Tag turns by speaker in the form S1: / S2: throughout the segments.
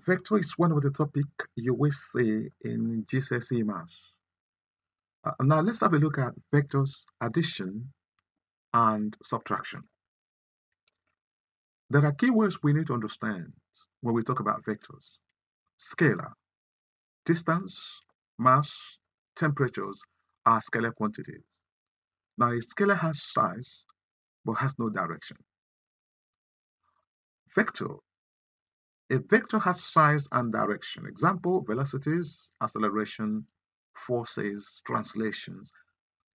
S1: Vector is one of the topic you will see in GCSE Maths. Now let's have a look at vectors addition and subtraction. There are keywords we need to understand when we talk about vectors. Scalar, distance, mass, temperatures are scalar quantities. Now a scalar has size but has no direction. Vector, a vector has size and direction. Example, velocities, acceleration, forces, translations.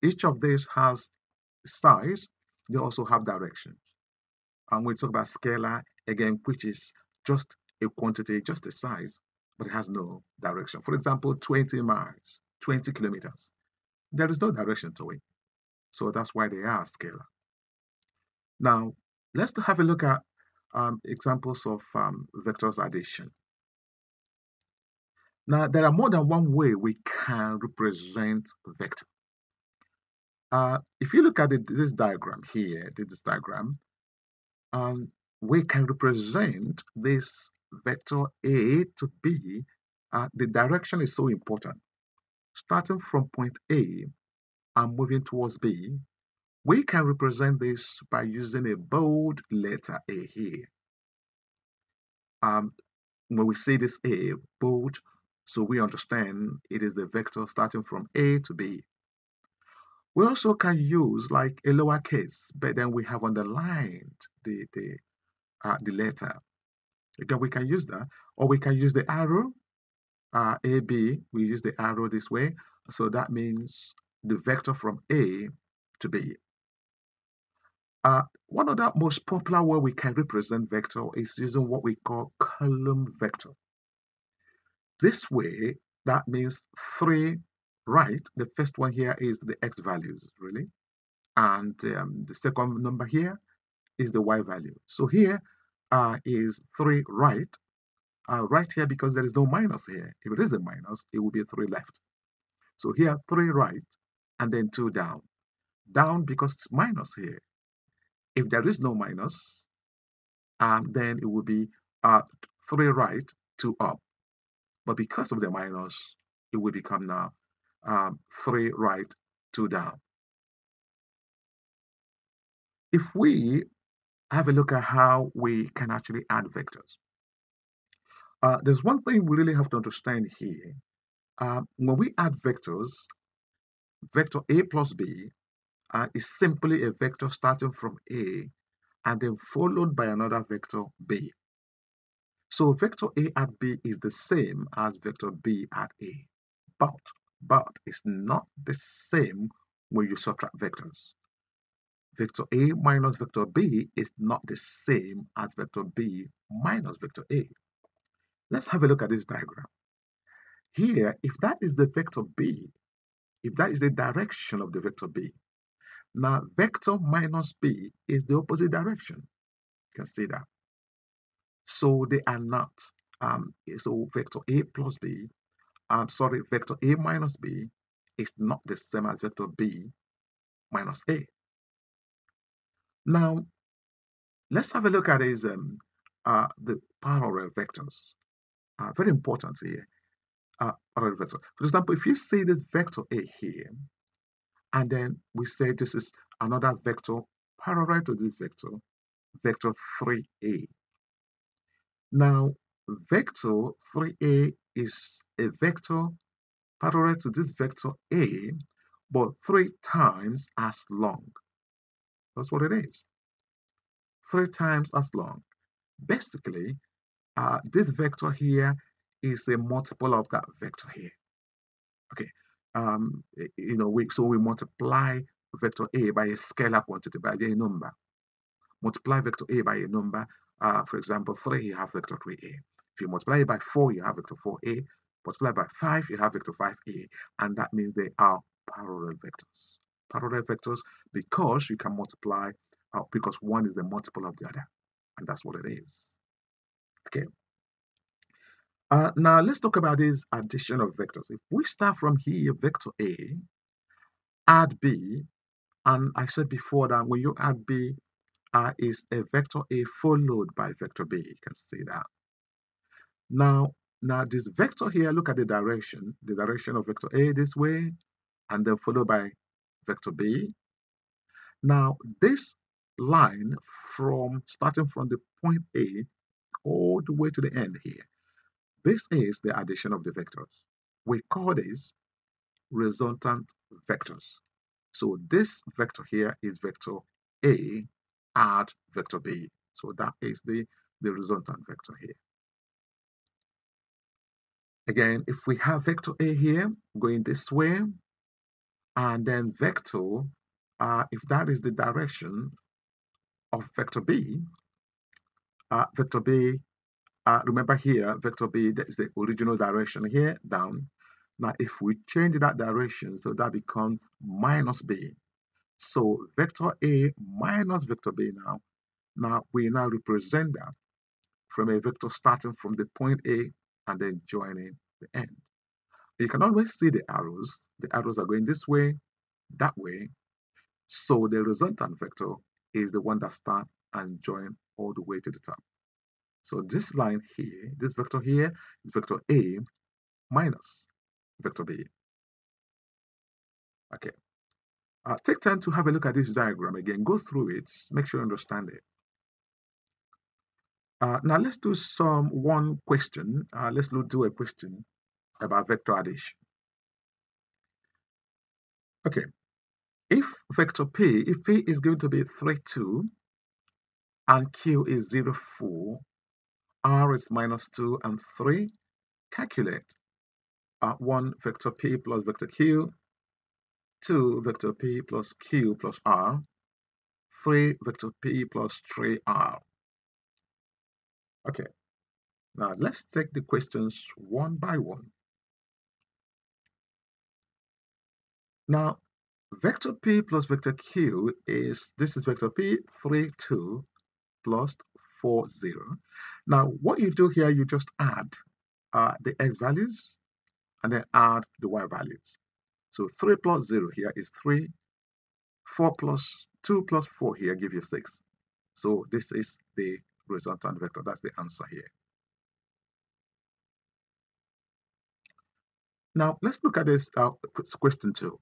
S1: Each of these has size, they also have directions. And we talk about scalar again, which is just a quantity, just a size, but it has no direction. For example, 20 miles, 20 kilometers. There is no direction to it. So that's why they are scalar. Now, let's have a look at examples of vectors addition. Now, there are more than one way we can represent vector. If you look at this diagram here, this diagram, we can represent this vector A to B. The direction is so important. Starting from point A and moving towards B, we can represent this by using a bold letter A here. When we say this A, bold, so we understand it is the vector starting from A to B. We also can use like a lowercase, but then we have underlined the letter. Again, we can use that, or we can use the arrow, AB, we use the arrow this way. So that means the vector from A to B. One of the most popular way we can represent vector is using what we call column vector. This way, that means 3 right. The first one here is the x values, really. And the second number here is the y value. So here is 3 right. Right here, because there is no minus here. If it is a minus, it will be 3 left. So here, 3 right, and then 2 down. Down because it's minus here. If there is no minus, then it will be 3 right, 2 up. But because of the minus, it will become now 3 right, 2 down. If we have a look at how we can actually add vectors, there's one thing we really have to understand here. When we add vectors, vector A plus B is simply a vector starting from A and then followed by another vector B. So vector A at B is the same as vector B at A, but it's not the same when you subtract vectors. Vector A minus vector B is not the same as vector B minus vector A. Let's have a look at this diagram. Here, if that is the vector B, if that is the direction of the vector B, now vector minus B is the opposite direction. You can see that. So they are not. So vector A plus B, vector A minus B is not the same as vector B minus A. Now, let's have a look at these, the parallel vectors. Very important here. Parallel vector. For example, if you see this vector A here, and then we say this is another vector parallel to this vector, vector 3A. Now, vector 3A is a vector parallel to this vector A, but 3 times as long. That's what it is. 3 times as long. Basically, this vector here is a multiple of that vector here. Okay. So we multiply vector A by a scalar quantity, by a number. Multiply vector A by a number. For example, 3, you have vector 3A. If you multiply it by 4, you have vector 4A. Multiply by 5, you have vector 5A. And that means they are parallel vectors. Parallel vectors because you can multiply, because one is the multiple of the other. And that's what it is. Okay. Now let's talk about this addition of vectors. If we start from here, vector A, add B, and I said before that when you add B, is a vector A followed by vector B. You can see that. Now this vector here, look at the direction of vector A this way, and then followed by vector B. Now this line from starting from the point A all the way to the end here, this is the addition of the vectors. We call this resultant vectors. So this vector here is vector A add vector B. So that is the resultant vector here. Again, if we have vector A here going this way, and then vector, if that is the direction of vector B, remember here, vector B, that is the original direction here, down. Now, if we change that direction, so that becomes minus B. So vector A minus vector B now we now represent that from a vector starting from the point A and then joining the end. You can always see the arrows. The arrows are going this way, that way. So the resultant vector is the one that starts and join all the way to the top. So this line here, this vector here, is vector A minus vector B. Okay. Take time to have a look at this diagram again. Go through it. Make sure you understand it. Now let's do one question. Let's do a question about vector addition. Okay. If vector P, if P is going to be 3, 2, and Q is 0, 4, R is minus 2 and 3, calculate 1 vector P plus vector Q, 2 vector P plus Q plus R, 3 vector P plus 3R. Okay, now let's take the questions one by one. Now, vector P plus vector Q this is vector P, 3, 2 plus 4, 0. Now, what you do here, you just add the x values and then add the y values. So 3 plus 0 here is 3, 4 plus 2 plus 4 here give you 6. So this is the resultant vector. That's the answer here. Now let's look at this question 2.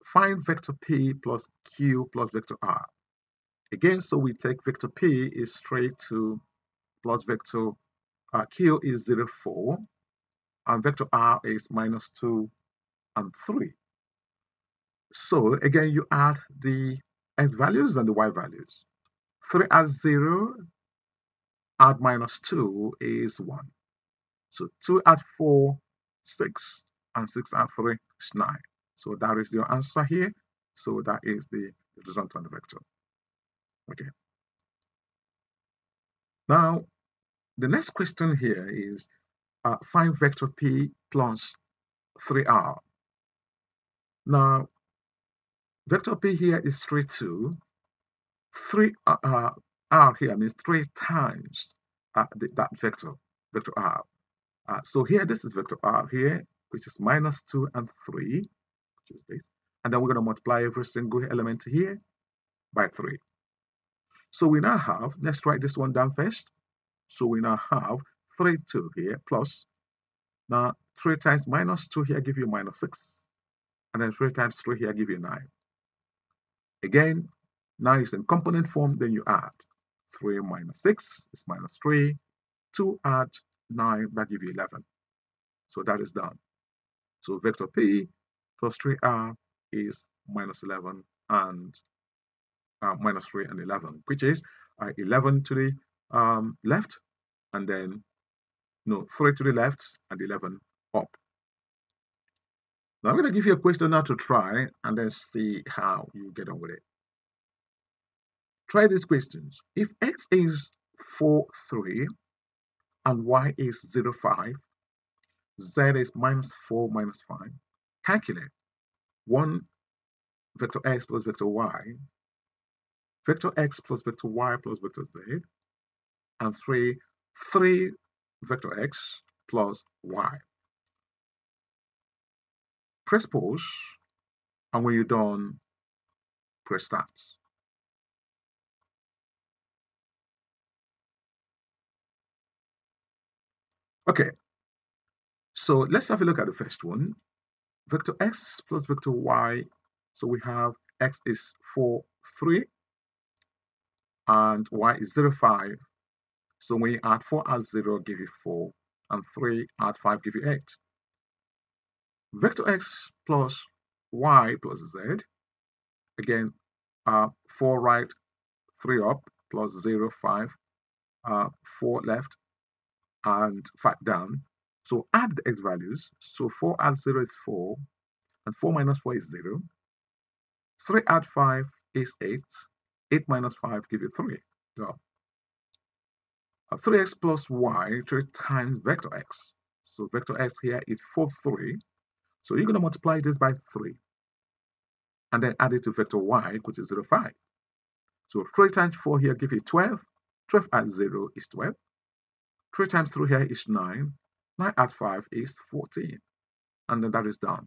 S1: Find vector P plus Q plus vector R. Again, so we take vector P is 3, 2 plus vector Q is 0, 4, and vector R is minus 2 and 3. So again, you add the x values and the y values. 3 add 0, add minus 2 is 1. So 2 add 4, 6, and 6 add 3 is 9. So that is your answer here. So that is the resultant vector. Okay. Now, the next question here is find vector P plus 3R. Now, vector P here is 3, 2. 3 R here means 3 times that vector R. So here, this is vector R here, which is minus 2 and 3, which is this. And then we're going to multiply every single element here by 3. So we now have, let's write this one down first. So we now have 3, 2 here plus. Now 3 times minus 2 here give you minus 6. And then 3 times 3 here give you 9. Again, now it's in component form, then you add. 3 minus 6 is minus 3. 2 add 9, that gives you 11. So that is done. So vector P plus 3R is minus 11 and minus 3 and 11, which is 11 to the left, and then 3 to the left and 11 up. Now I'm going to give you a question now to try and then see how you get on with it. Try these questions. If x is 4, 3 and y is 0, 5, z is minus 4, minus 5, calculate 1 vector x plus vector y, vector x plus vector y plus vector z, and 3 vector x plus y. Press pause, and when you're done, press start. Okay, so let's have a look at the first one. Vector x plus vector y. So we have x is 4, 3, and y is 0, 5. So when you add 4 add 0 give you 4, and 3 add 5 give you 8. Vector x plus y plus z. Again, 4 right, 3 up, plus 0, 5, 4 left, and 5 down. So add the x values. So 4 add 0 is 4, and 4 minus 4 is 0. 3 add 5 is 8. 8 minus 5 give you 3. So 3x plus y, 3 times vector x. So vector x here is 4, 3. So you're going to multiply this by 3, and then add it to vector y, which is 0, 5. So 3 times 4 here give you 12. 12 add 0 is 12. 3 times 3 here is 9. 9 add 5 is 14. And then that is done.